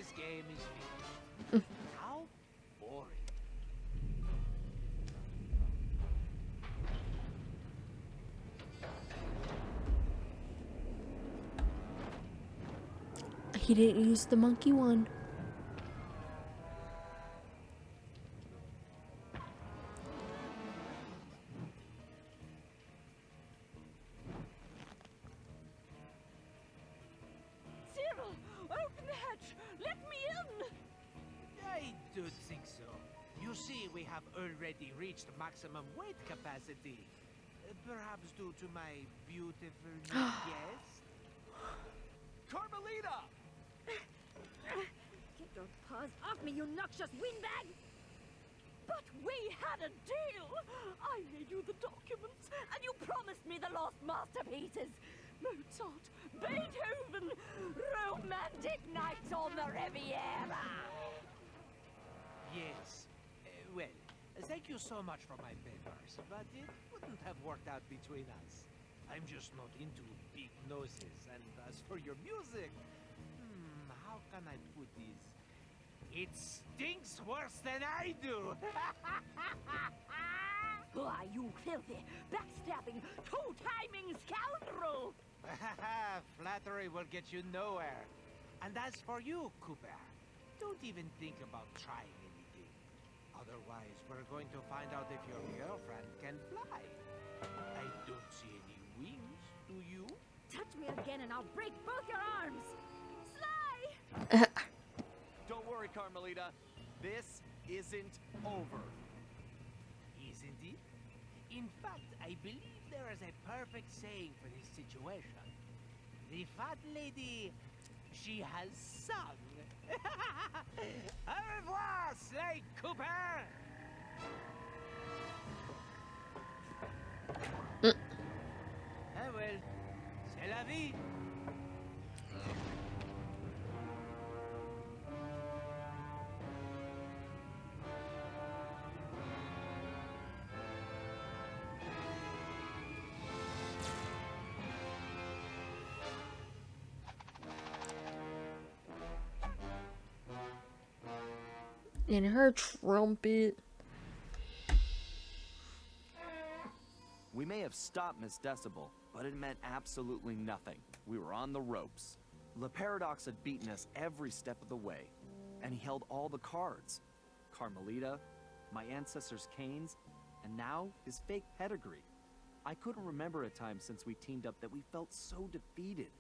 this game is finished. How boring. He didn't use the monkey one. Open the hatch! Let me in! I do think so. You see, we have already reached maximum weight capacity. Perhaps due to my beautiful new guest? Carmelita! Get your paws off me, you noxious windbag! But we had a deal! I made you the documents, and you promised me the lost masterpieces! Mozart, Beethoven, romantic nights on the Riviera! Yes. Well, thank you so much for my papers, but it wouldn't have worked out between us. I'm just not into big noses, and as for your music, how can I put this? It stinks worse than I do! Why, you filthy, backstabbing, two-timing scoundrel! Flattery will get you nowhere. And as for you, Cooper, don't even think about trying anything. Otherwise, we're going to find out if your girlfriend can fly. I don't see any wings, do you? Touch me again and I'll break both your arms! Sly! Don't worry, Carmelita. This isn't over. Isn't it? In fact, I believe there is a perfect saying for this situation. The fat lady, she has sung. Au revoir, Slade Cooper! Ah well, c'est la vie. In her trumpet. We may have stopped Miss Decibel, but it meant absolutely nothing. We were on the ropes. Le Paradox had beaten us every step of the way, and he held all the cards. Carmelita, my ancestors' canes, and now his fake pedigree. I couldn't remember a time since we teamed up that we felt so defeated.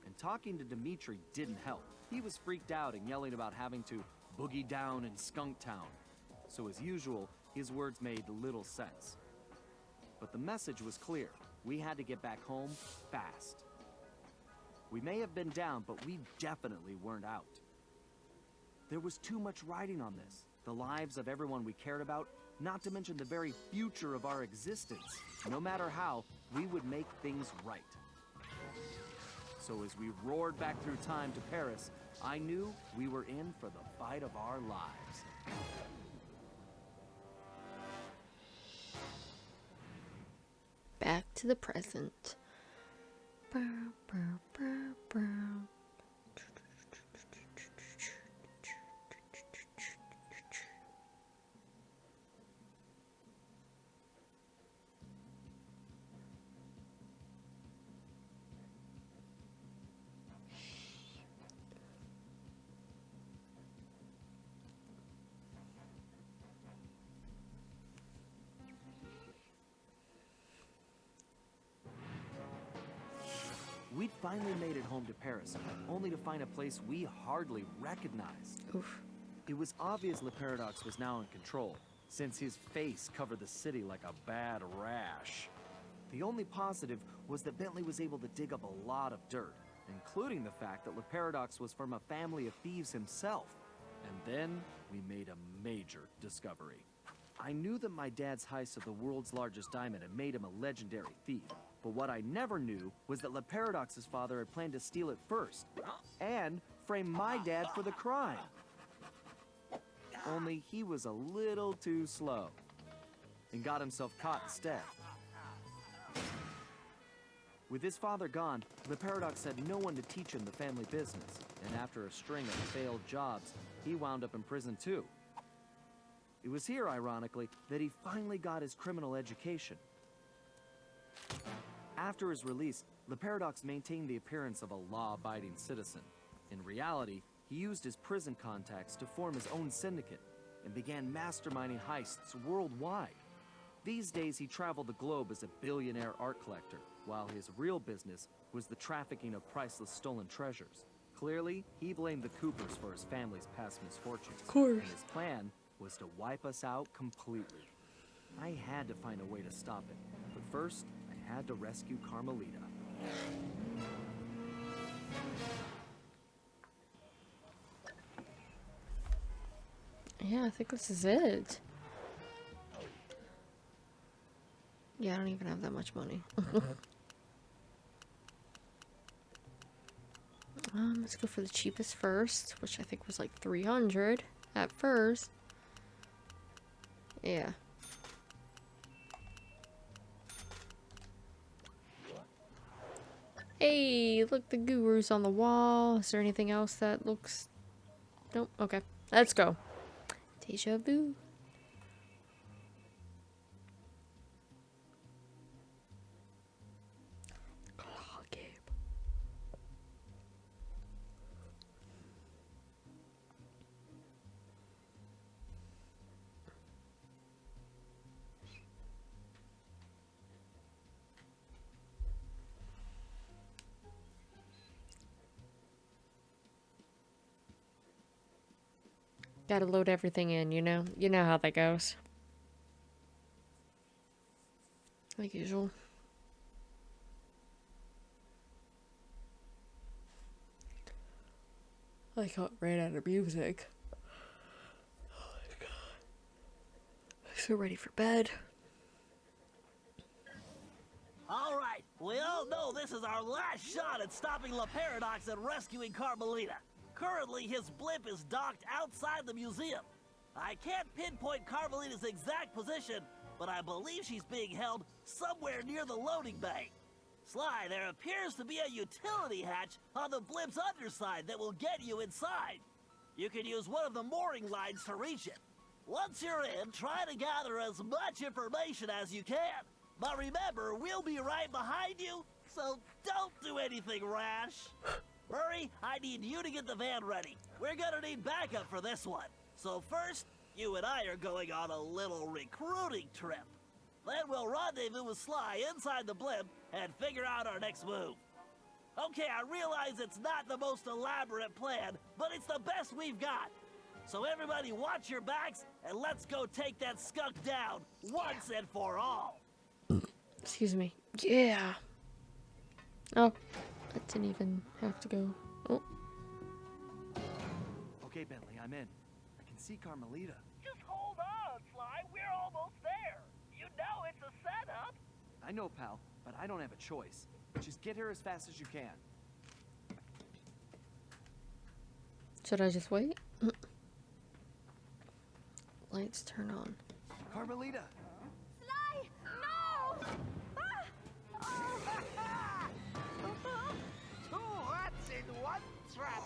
And talking to Dimitri didn't help. He was freaked out and yelling about having to boogie down in Skunk Town. So as usual, his words made little sense. But the message was clear. We had to get back home fast. We may have been down, but we definitely weren't out. There was too much riding on this. The lives of everyone we cared about, not to mention the very future of our existence. No matter how, we would make things right. So as we roared back through time to Paris, I knew we were in for the fight of our lives. Back to the present. Bow, bow, bow, bow. We'd finally made it home to Paris, only to find a place we hardly recognized. Oof. It was obvious Le Paradox was now in control, since his face covered the city like a bad rash. The only positive was that Bentley was able to dig up a lot of dirt, including the fact that Le Paradox was from a family of thieves himself. And then we made a major discovery. I knew that my dad's heist of the world's largest diamond had made him a legendary thief. But what I never knew was that Le Paradox's father had planned to steal it first, and frame my dad for the crime. Only he was a little too slow, and got himself caught instead. With his father gone, the Paradox had no one to teach him the family business, and after a string of failed jobs, he wound up in prison too. It was here, ironically, that he finally got his criminal education. After his release, the Paradox maintained the appearance of a law-abiding citizen. In reality, he used his prison contacts to form his own syndicate and began masterminding heists worldwide. These days, he traveled the globe as a billionaire art collector, while his real business was the trafficking of priceless stolen treasures. Clearly, he blamed the Coopers for his family's past misfortunes. Of course. And his plan was to wipe us out completely. I had to find a way to stop it, but first, I had to rescue Carmelita. Yeah, I think this is it. Yeah, I don't even have that much money. Let's go for the cheapest first, which I think was like 300 at first. Yeah. Hey, look, the guru's on the wall. Is there anything else that looks... Nope. Okay. Let's go. Deja vu. Claw game. Gotta load everything in, you know? You know how that goes. Like usual. I ran out of music. Oh my god. I'm so ready for bed. All right, we all know this is our last shot at stopping La Paradox and rescuing Carmelita. Currently, his blimp is docked outside the museum. I can't pinpoint Carmelita's exact position, but I believe she's being held somewhere near the loading bay. Sly, there appears to be a utility hatch on the blimp's underside that will get you inside. You can use one of the mooring lines to reach it. Once you're in, try to gather as much information as you can. But remember, we'll be right behind you, so don't do anything rash. Murray, I need you to get the van ready. We're gonna need backup for this one. So first, you and I are going on a little recruiting trip. Then we'll rendezvous with Sly inside the blimp and figure out our next move. Okay, I realize it's not the most elaborate plan, but it's the best we've got. So everybody watch your backs, and let's go take that skunk down once and for all. Excuse me. Yeah. Oh, I didn't even have to go. Oh. Okay, Bentley, I'm in. I can see Carmelita. Just hold on, Sly. We're almost there. You know it's a setup. I know, pal, but I don't have a choice. Just get here as fast as you can. Should I just wait? Lights turn on. Carmelita! Sly! No! Two rats in one trap.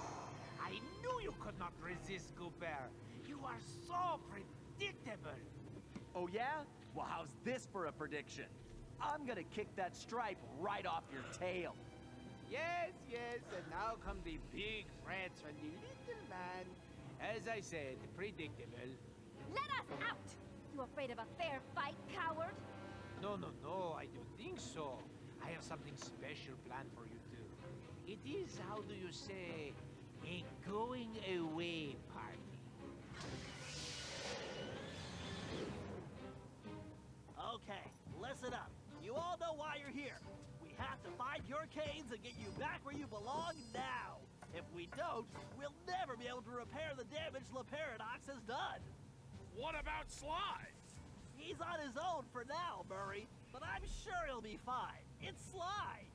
I knew you could not resist, Goober. You are so predictable. Oh yeah? Well, how's this for a prediction? I'm gonna kick that stripe right off your tail. Yes, yes, and now come the big threats from the little man. As I said, predictable. Let us out! You afraid of a fair fight, coward? No, no, no, I don't think so. I have something special planned for you two. It is, how do you say, a going away party. Okay, listen up. You all know why you're here. We have to find your canes and get you back where you belong now. If we don't, we'll never be able to repair the damage La Paradox has done. What about Sly? He's on his own for now, Murray, but I'm sure he'll be fine. It's Sly.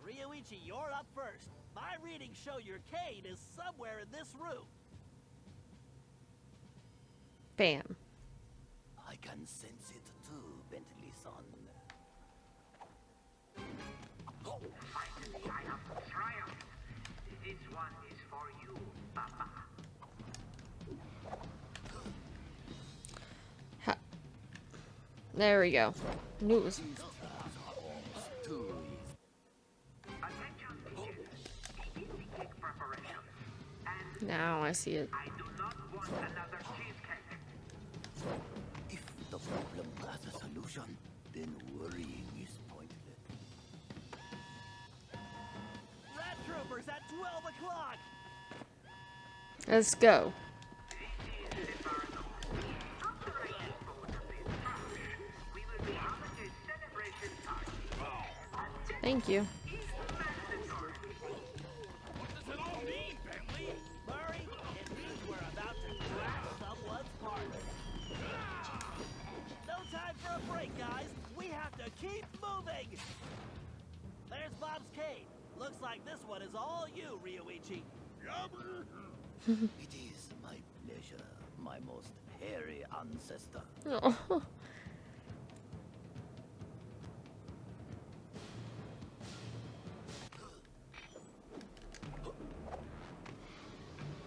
Ryoichi, you're up first. My readings show your cane is somewhere in this room. Bam. I can sense it too, Bentley-san. Finally, I have triumphed. This one is for you, Papa. Ha. There we go. Knew it was. Attention, teachers. Begin the cake preparation. And Now I see it. I do not want another cheesecake. If the problem has a solution, then worrying is pointless. Rat troopers at 12 o'clock. Let's go. This is the paradox. After I dispose of this trash, we will be having a celebration party. Thank you. It's mandatory. What does it all mean, Bentley? Murray, it means we're about to crash someone's party. No time for a break, guys. We have to keep moving. There's Bob's cave. Looks like this one is all you, Ryoichi. It is my pleasure, my most hairy ancestor. Oh.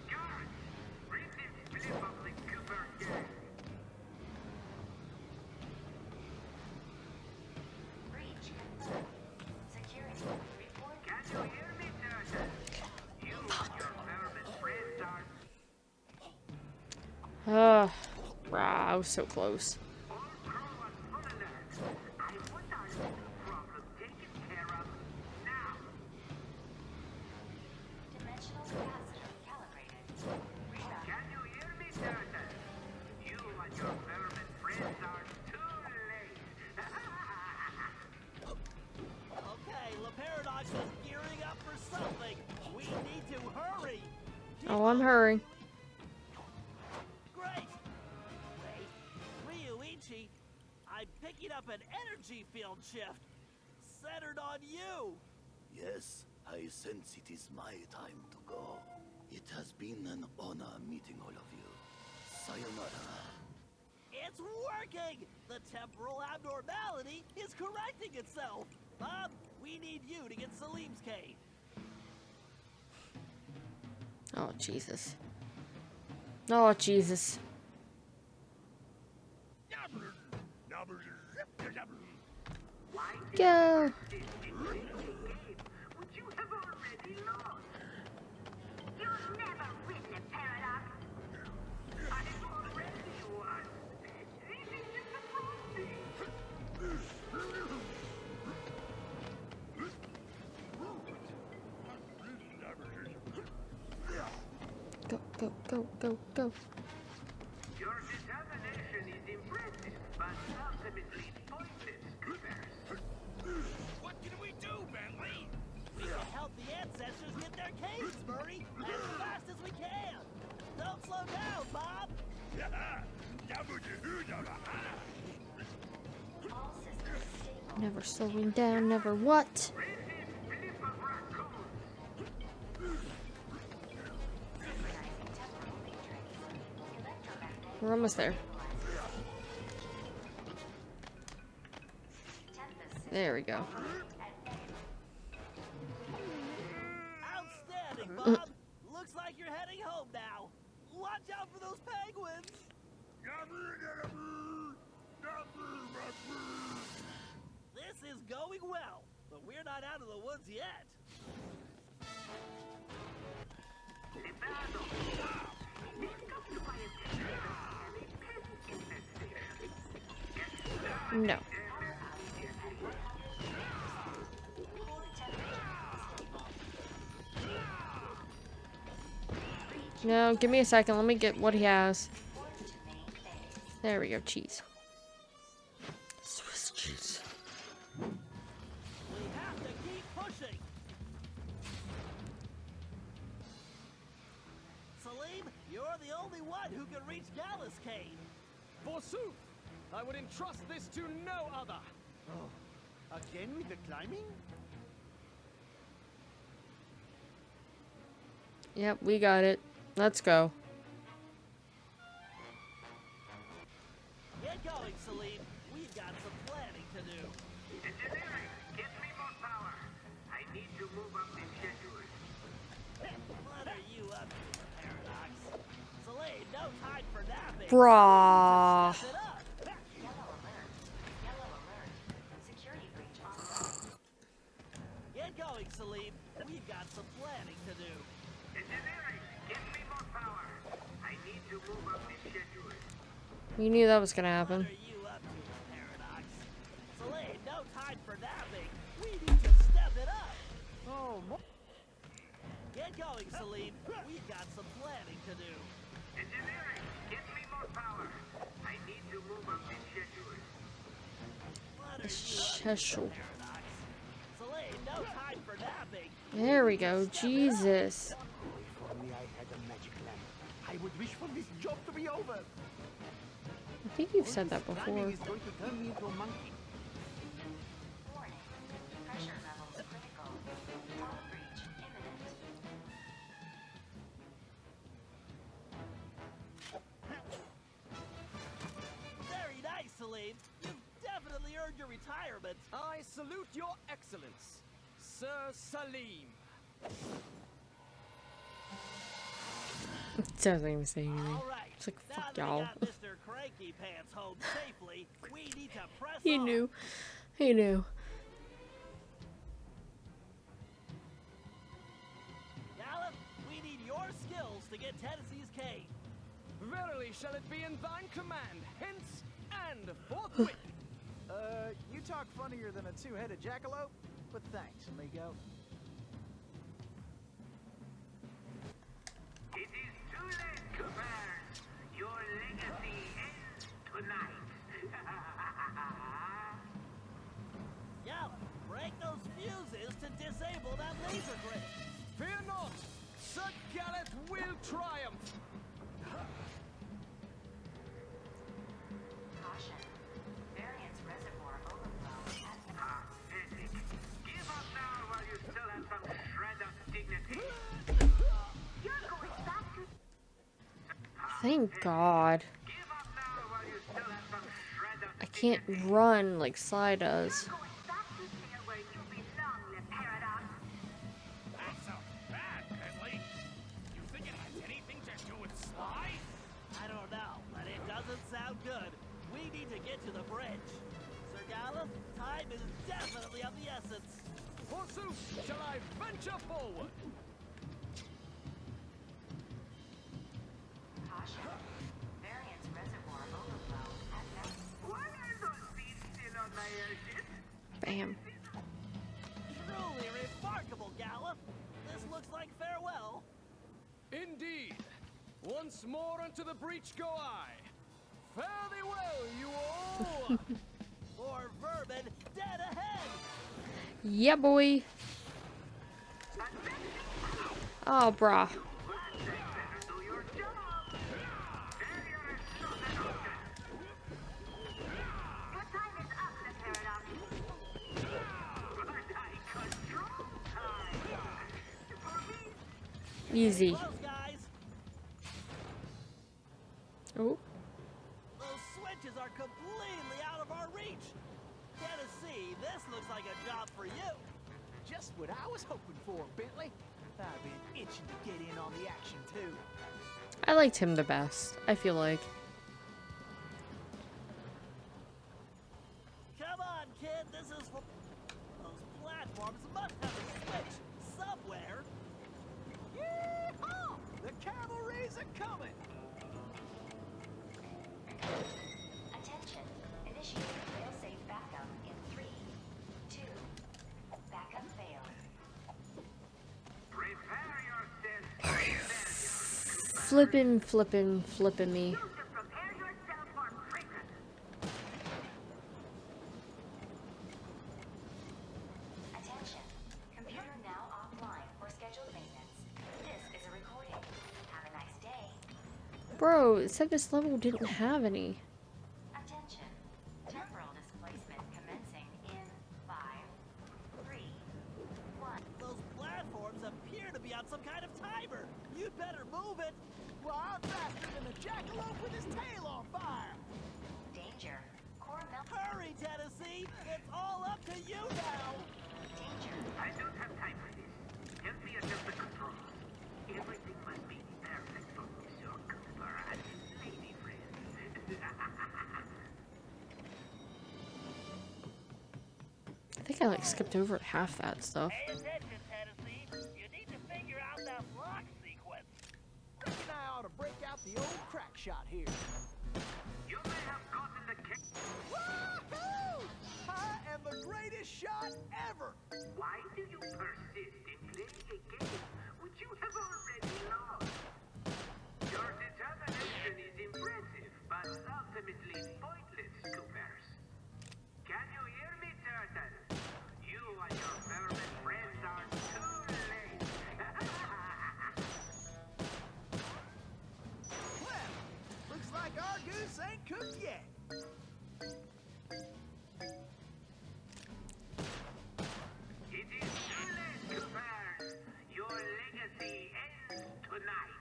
Guards, read this slip of the Cooper gang. Breach confirmed. Security report. Can you hear me, Turtle? You and your vermin friends are Wow, I was so close. all crew on full alert. I want our little problem taken care of now. Dimensional capacitor calibrated. Reroute. Can you hear me, Turtle? You and your vermin friends are too late. Okay, La Paradox is gearing up for something. We need to hurry. Oh, I'm hurrying. Great. Wait, Ryoichi, I'm picking up an energy field shift centered on you. Yes, I sense it is my time to go. It has been an honor meeting all of you. Sayonara. It's working! The temporal abnormality is correcting itself. Bob, we need you to get Salim's cave. Oh, Jesus. Oh, Jesus. Go. This interesting game, which you have already lost. You'll never win the paradox. I have already won. This is disappointing. Go, go, go, go, go. Your determination is impressive, but ultimately pointless, Coopers. What can we do, Bentley? We can help the ancestors get their caves, Murray, as fast as we can. Don't slow down, Bob. All systems stable. Never slowing down, never what? This is Flip of Raccoons. Synchronizing temporal matrix. Electromagnetic We're almost there. tempest There we go. Outstanding, Bob. Looks like you're heading home now. Watch out for those penguins. This is going well, but we're not out of the woods yet. Leonardo, this comes to my attention as a pest infestation. No. No, give me a second. Let me get what he has. There we go. Cheese. Swiss cheese. We have to keep pushing. Salim, you're the only one who can reach Gallus Cave. Forsooth, I would entrust this to no other. Oh, again with the climbing? Yep, we got it. Let's go. Get going, Salim. We've got some planning to do. Engineering, get me more power. Bruh. Step it up. Get going, Salim. We've got some planning to do. Engineering, give me more power. I need to move up the schedule. You knew that was gonna What happen. are you up to, Paradox? Salim, no time for napping. We need to step it up. Oh, Get going, Salim. We've got some planning to do. Engineering, give me more power. I need to move up the schedule. What are you up Schedule. to, Paradox? Salim, no time for napping. There we go. Jesus. if only I had a magic lamp. I would wish for this job to be over. I think you've said that before. Climbing is going to turn me into a monkey. Warning. Pressure levels critical. Power breach imminent. Very nice, Salim. You've definitely earned your retirement. I salute your excellence, Sir Salim. Doesn't even say anything. All right. It's like, Now fuck that we y'all. got Mr. Cranky Pants home safely, we need to press He on. knew. He knew. Gallup, we need your skills to get Tennessee's cave. Verily shall it be in thine command, hence and forthwith. You talk funnier than a two-headed jackalope, but thanks, amigo. It is too late, Cooper. Your legacy ends tonight. Gallup, break those fuses to disable that laser grid. Fear not, Sir Gallet will triumph. Caution. Variance reservoir overflow at Pathetic. Give up now while you still have some shred of dignity. You're going back to Thank God. Give up now while you still have some shred of I can't run like Sly does. going back to jail where you belong, Le Paradox. That sounds bad, Bentley. You think it has anything to do with Sly? I don't know, but it doesn't sound good. We need to get to the bridge. Sir Gallup, time is definitely of the essence. Forsooth, shall I venture forward? Caution. Variance reservoir overflow at Why are those beads still on my edges? Bam. Truly remarkable, Gallup. This looks like farewell. Indeed. Once more unto the breach go I. Fare thee well, you all. Or vermin dead ahead. Yeah, boy. Oh, brah. Better do your job. Failure is not an option. Your time is up, Le Paradox. But I control time. For me, Easy. Close, guys. Oh. Those switches are completely out of our reach. Tennessee, this looks like a job for you. Just what I was hoping for, Bentley. I've been itching to get in on the action, too. I liked him the best, I feel like. Come on, kid. This is for... Those platforms must have a switch somewhere. Yeehaw! The cavalry's a coming. Attention. Initiating failsafe backup in 3, 2. Backup failed. prepare yourself for failure. Flippin' me. You to prepare yourself for prison. Attention. Computer now offline for scheduled maintenance. This is a recording. Have a nice day. Bro, it said this level didn't have any. Attention. Temporal displacement commencing in 5, 3, 1. Those platforms appear to be on some kind of timer. You'd better move it. Well, I'm faster than a jackalope with his tail on fire. Danger. Core melt. Hurry, Tennessee. It's all up to you now. Danger. I don't have time for this. Help me adjust the controls. Everything must be perfect for Monsieur Cooper and his lady friend. I like skipped over half that stuff. Pay attention, Tennessee. You need to figure out that lock sequence. Reckon I ought to break out the old crack shot here. You may have gotten the case. Woohoo! I am the greatest shot ever! Why do you persist in playing a game which you have already lost? Your determination is impressive, but ultimately pointless, Coopers. Can you hear me, Turtle? You and your vermin friends are too late. Well, looks like our goose ain't cooked yet. It is too late, Coopers. Your legacy ends tonight.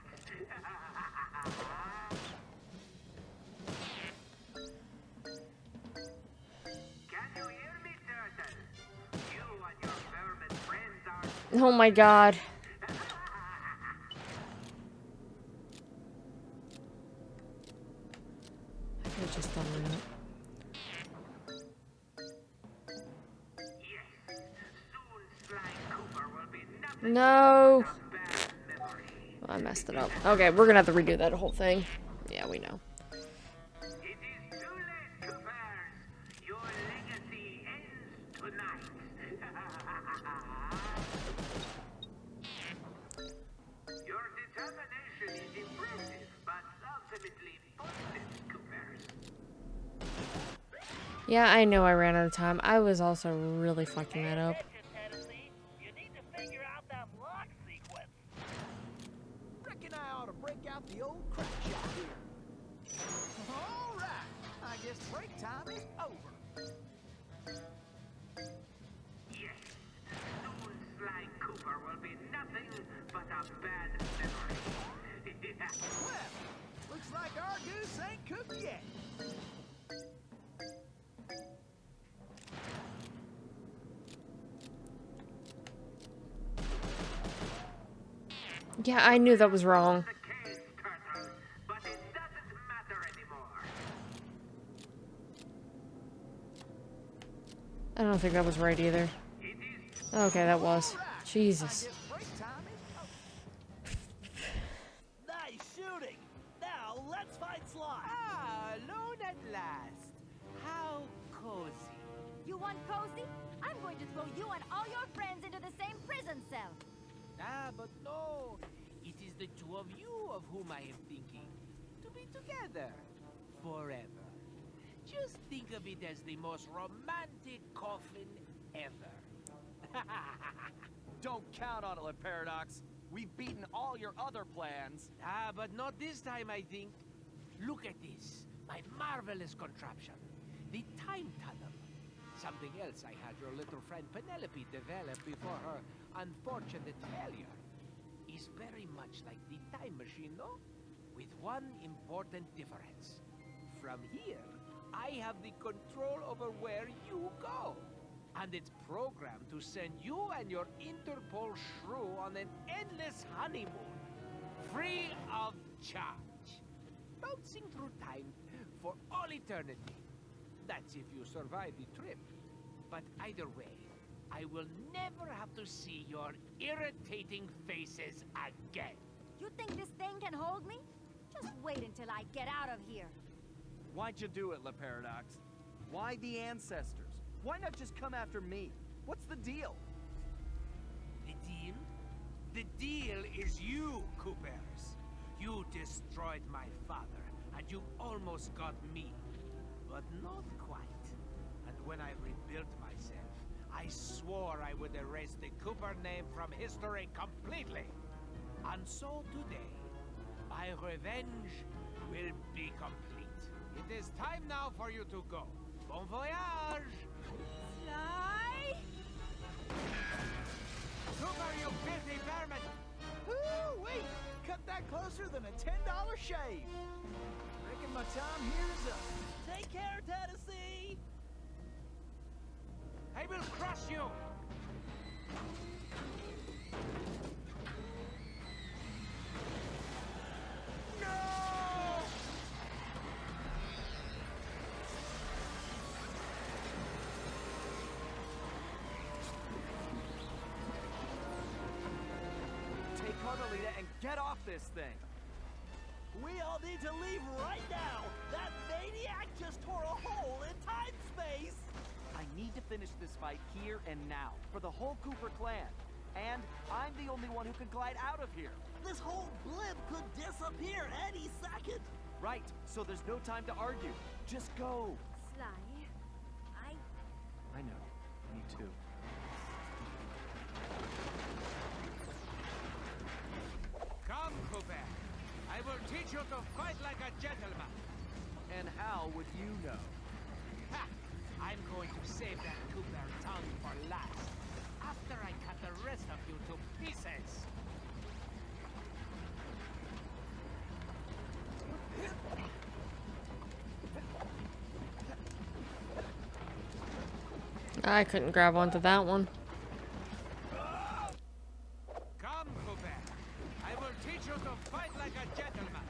Can you hear me, Turtle? You and your vermin friends are... Oh my god. I could have just done that. Yes. Soon Sly Cooper will be nothing No. but a bad memory. I messed it up. Okay, we're gonna have to redo that whole thing. Yeah, we know. It is too late, Coopers. Your legacy ends tonight. Your determination is impressive, but ultimately pointless, Coopers. Yeah, I know I ran out of time. I was also really fucking that up. Attention, Tennessee. You need to figure out that lock sequence. Reckon I ought to break out the old crack shot here. All right. I guess break time is over. Yes. Soon Sly Cooper will be nothing but a bad memory. Well, looks like our goose ain't cooked yet. Yeah, I knew that was wrong. The case, Turtle, but it doesn't matter anymore. I don't think that was right either. It is Okay, that was. All right. Jesus. I guess break time is over. Nice shooting. Now let's find Sly. Ah, alone at last. How cozy. You want cozy? I'm going to throw you and all your friends into the same prison cell. Ah, but no. It is the two of you of whom I am thinking. To be together. Forever. Just think of it as the most romantic coffin ever. Don't count on it, Paradox. We've beaten all your other plans. Ah, but not this time, I think. Look at this. My marvelous contraption. The time tunnel. Something else I had your little friend Penelope develop before her unfortunate failure. Is very much like the time machine, no? With one important difference. From here, I have the control over where you go. And it's programmed to send you and your Interpol shrew on an endless honeymoon. Free of charge. Bouncing through time for all eternity. That's if you survive the trip. But either way, I will never have to see your irritating faces again. You think this thing can hold me? Just wait until I get out of here. Why'd you do it, Paradox? Why the ancestors? Why not just come after me? What's the deal? The deal? The deal is you, Coopers. You destroyed my father, and you almost got me. But not quite. And when I rebuilt myself, I swore I would erase the Cooper name from history completely. And so today, my revenge will be complete. It is time now for you to go. Bon voyage! Sly! Cooper, you filthy vermin! Ooh, wait! Cut that closer than a $10 shave. Reckon my time here is up. Take care, Tennessee. I will crush you! and get off this thing. We all need to leave right now. That maniac just tore a hole in time-space. I need to finish this fight here and now for the whole Cooper clan. And I'm the only one who can glide out of here. This whole blimp could disappear any second. Right, so there's no time to argue. Just go. Sly, I know. Me too. Come, Cooper. I will teach you to fight like a gentleman. And how would you know? Ha! I'm going to save that Cooper tongue for last. After I cut the rest of you to pieces. I couldn't grab onto that one. Come, Cooper. I will teach you to fight like a gentleman.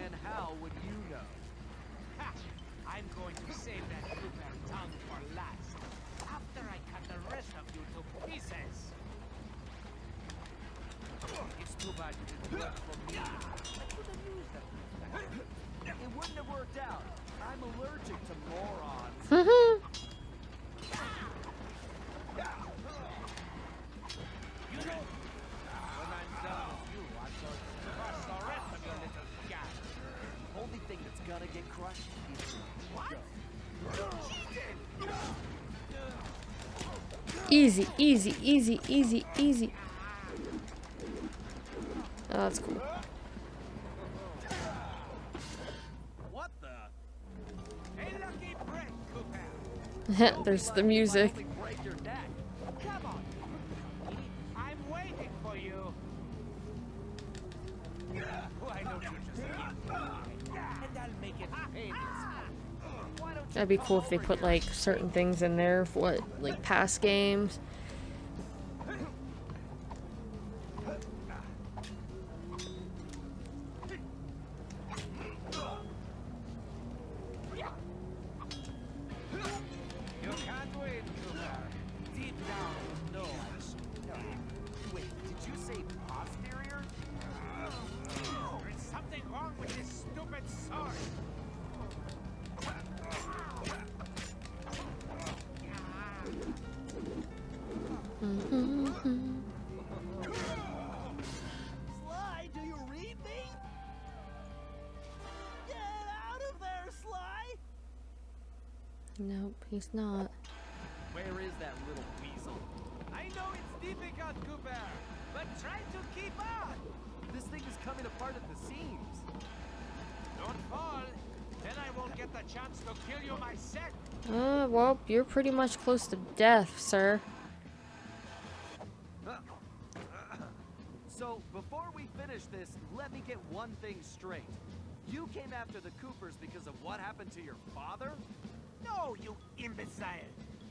And how would you know? Ha! I'm going to save that Cooper tongue for last. After I cut the rest of you to pieces. It's too bad you didn't work for me. I could have used them. It wouldn't have worked out. I'm allergic to morons. You know, when I'm done with you, I'm going to crush the rest of your little gang. Only thing that's gonna get crushed is your ego. Easy, easy, easy, easy, easy. Oh, that's cool. What the? A lucky break, Cooper. There's the music. Break your neck. Come on. I'm waiting for you. Oh, I know you just keep and I'll make it painless. Why don't you That'd be come cool if they over put here? like certain things in there for what, like past games. You can't win, Cooper. Deep down, you know I'm strong. Wait, did you say posterior? There's something wrong with this stupid sword. Sly, do you read me? Get out of there, Sly! Nope, he's not. Where is that little weasel? I know it's difficult, Cooper, but try to keep on. This thing is coming apart at the seams. Don't fall, then I won't get the chance to kill you myself. Well, you're pretty much close to death, sir. So, before we finish this, let me get one thing straight. You came after the Coopers because of what happened to your father? No, you imbecile.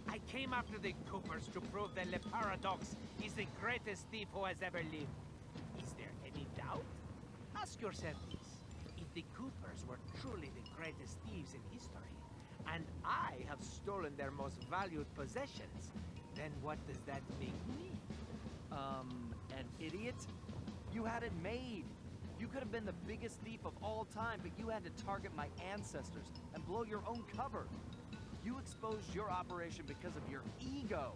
I came after the Coopers to prove that Le Paradox is the greatest thief who has ever lived. Is there any doubt? Ask yourself this. If the Coopers were truly the greatest thieves in history, and I have stolen their most valued possessions, then what does that make me? An idiot? You had it made. You could have been the biggest thief of all time, but you had to target my ancestors and blow your own cover. You exposed your operation because of your ego.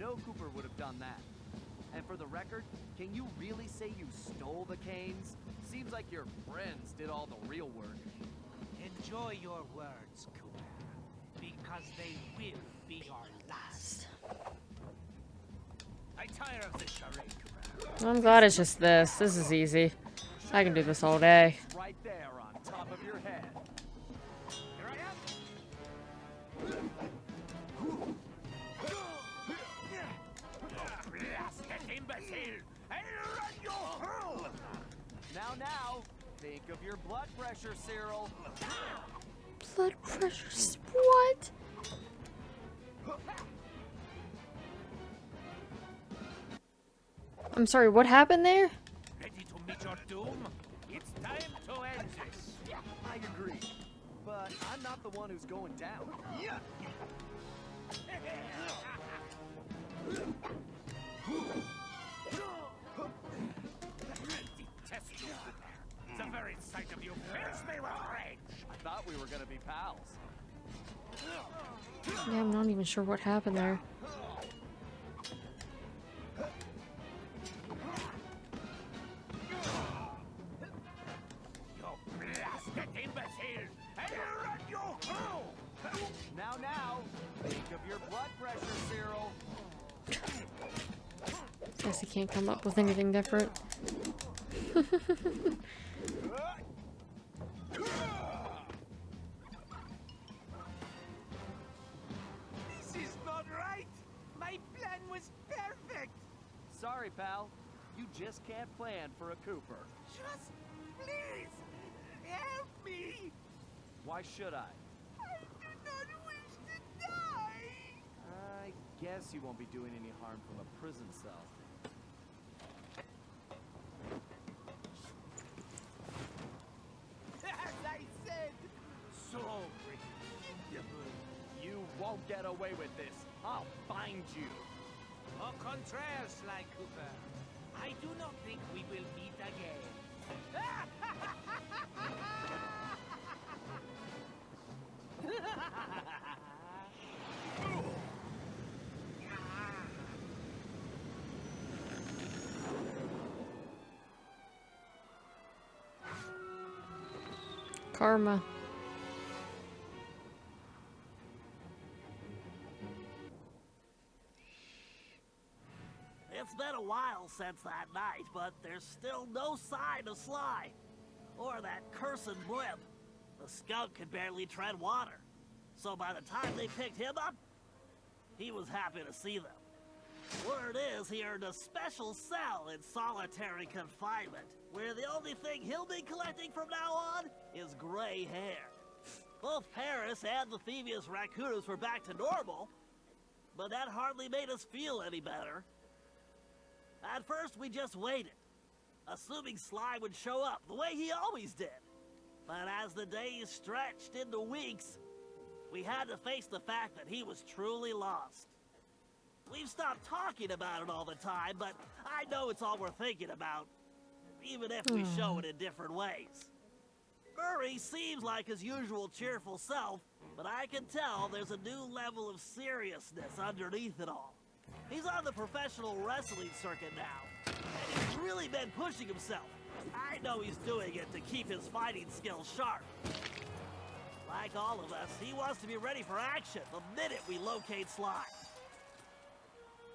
No Cooper would have done that. And for the record, can you really say you stole the canes? Seems like your friends did all the real work. Enjoy your words, Cooper, because they will be your last. I tire of this charade, Cooper. I'm glad it's just this. This is easy. I can do this all day. Right there on top of your head. Here I am. Blasted imbecile! I'll run you through! Now, think of your blood pressure, Cyril. Blood pressure. What? I'm sorry, what happened there? Ready to meet your doom? It's time to end this. I agree. But I'm not the one who's going down. we were gonna be pals. Yeah, I'm not even sure what happened there. You blasted imbecile! I'll run you through! Now, think of your blood pressure, Cyril. Guess he can't come up with anything different. This is not right! My plan was perfect! Sorry, pal. You just can't plan for a Cooper. Just please help me! Why should I? I do not wish to die! I guess you won't be doing any harm from a prison cell. As I said, so predictable. You won't get away with this. I'll find you. Au contraire, Sly Cooper. I do not think we will meet again. Karma. It's been a while since that night, but there's still no sign of Sly. Or that cursed blimp. The skunk could barely tread water. So by the time they picked him up, he was happy to see them. Word is he earned a special cell in solitary confinement, where the only thing he'll be collecting from now on is gray hair. Both Paris and the Thievius Raccoonus were back to normal, but that hardly made us feel any better. At first, we just waited, assuming Sly would show up the way he always did. But as the days stretched into weeks, we had to face the fact that he was truly lost. We've stopped talking about it all the time, but I know it's all we're thinking about, even if we show it in different ways. Murray seems like his usual cheerful self, but I can tell there's a new level of seriousness underneath it all. He's on the professional wrestling circuit now, and he's really been pushing himself. I know he's doing it to keep his fighting skills sharp. Like all of us, he wants to be ready for action the minute we locate Sly.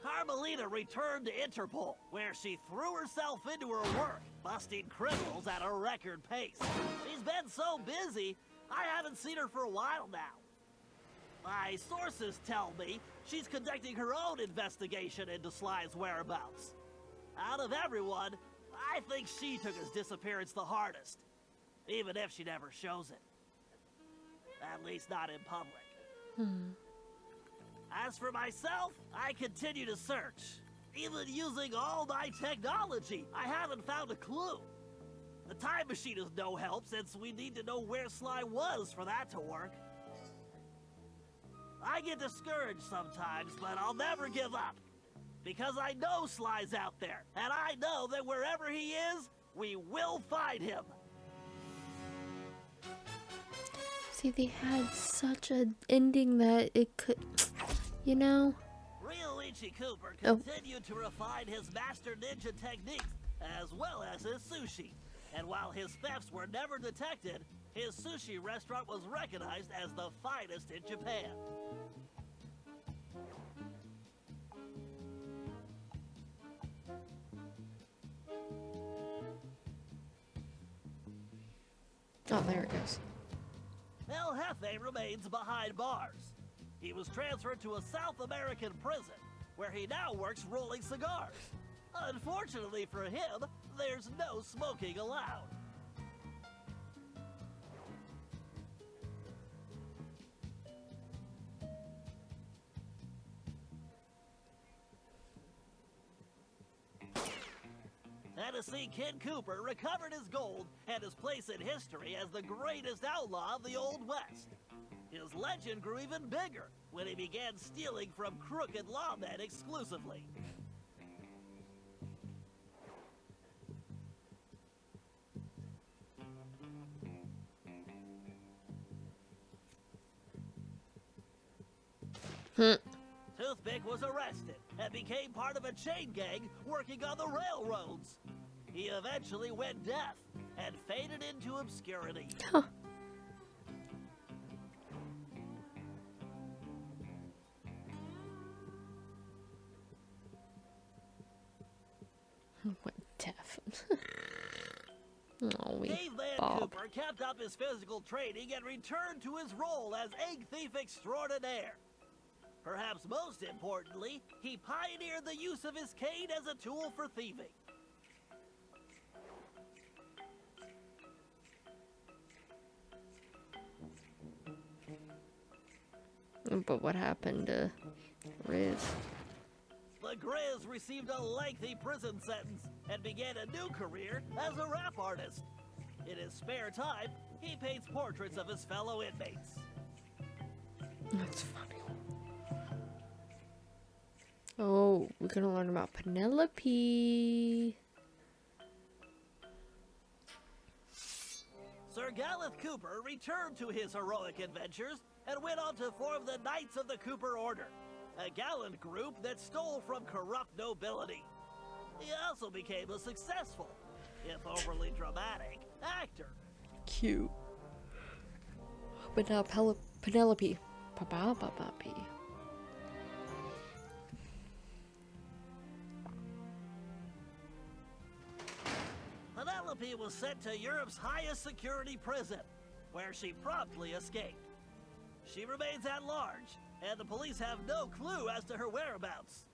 Carmelita returned to Interpol, where she threw herself into her work, busting criminals at a record pace. She's been so busy, I haven't seen her for a while now. My sources tell me she's conducting her own investigation into Sly's whereabouts. Out of everyone, I think she took his disappearance the hardest, even if she never shows it. At least not in public. As for myself, I continue to search. Even using all my technology, I haven't found a clue. The time machine is no help since we need to know where Sly was for that to work. I get discouraged sometimes, but I'll never give up. Because I know Sly's out there, and I know that wherever he is, we will find him. See, they had such an ending that it could, you know. Real Ichi Cooper continued to refine his master ninja techniques, as well as his sushi. And while his thefts were never detected, his sushi restaurant was recognized as the finest in Japan. Oh, there it goes. El Jefe remains behind bars. He was transferred to a South American prison, where he now works rolling cigars. Unfortunately for him, there's no smoking allowed. Tennessee Kid Cooper recovered his gold and his place in history as the greatest outlaw of the Old West. His legend grew even bigger when he began stealing from crooked lawmen exclusively. Toothpick was arrested and became part of a chain gang working on the railroads. He eventually went deaf and faded into obscurity. Huh. What deaf? Oh, we Dave Van Bob. Cooper kept up his physical training and returned to his role as egg thief extraordinaire. Perhaps most importantly, he pioneered the use of his cane as a tool for thieving. But what happened to Riz? The Grizz received a lengthy prison sentence and began a new career as a rap artist. In his spare time, he paints portraits of his fellow inmates. That's funny. Oh, we're gonna learn about Penelope. Sir Gallup Cooper returned to his heroic adventures and went on to form the Knights of the Cooper Order, a gallant group that stole from corrupt nobility. He also became a successful, if overly dramatic, actor. Cute. But now Penelope. Penelope. Penelope was sent to Europe's highest security prison, where she promptly escaped. She remains at large, and the police have no clue as to her whereabouts.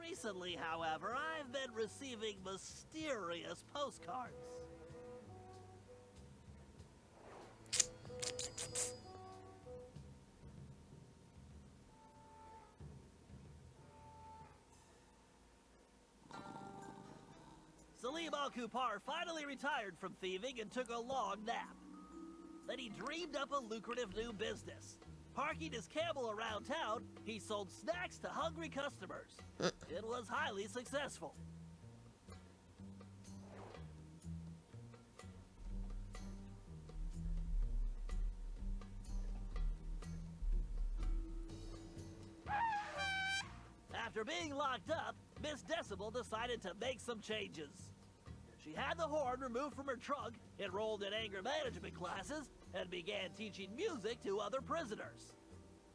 Recently, however, I've been receiving mysterious postcards. Salim Al-Kupar finally retired from thieving and took a long nap. Then he dreamed up a lucrative new business. Parking his camel around town, he sold snacks to hungry customers. It was highly successful. After being locked up, Miss Decibel decided to make some changes. She had the horn removed from her trunk, enrolled in anger management classes, and began teaching music to other prisoners.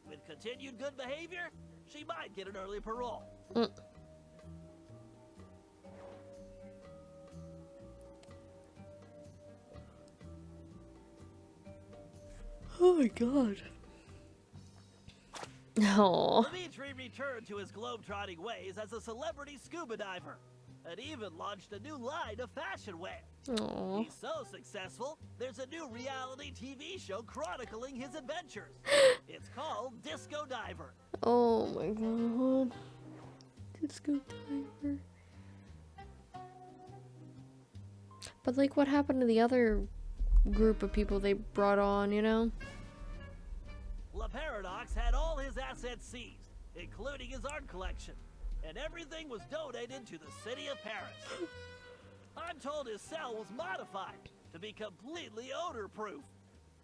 With continued good behavior, she might get an early parole. Oh my god. No. Dimitri returned to his globe-trotting ways as a celebrity scuba diver, and even launched a new line of fashion wear. Aww. He's so successful, there's a new reality TV show chronicling his adventures. It's called Disco Diver. Oh my god. Disco Diver. But like, what happened to the other group of people they brought on, you know? La Paradox had all his assets seized, including his art collection, and everything was donated to the city of Paris. I'm told his cell was modified to be completely odor-proof.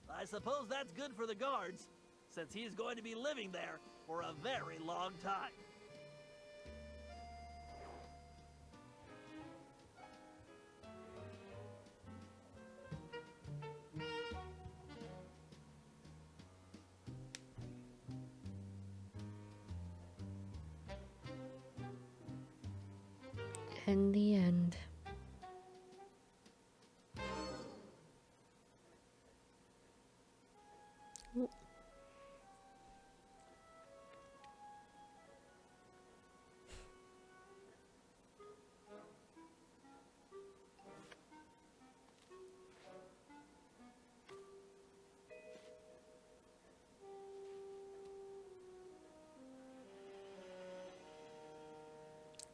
I suppose that's good for the guards, since he's going to be living there for a very long time. In the end.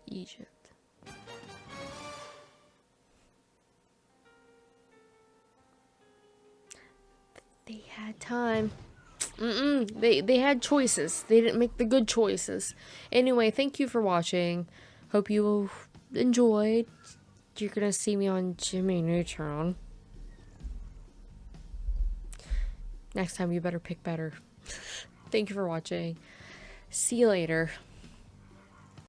Egypt. They had time. They had choices. They didn't make the good choices. Anyway, thank you for watching. Hope you enjoyed. You're gonna see me on Jimmy Neutron. Next time you better pick better. Thank you for watching. See you later.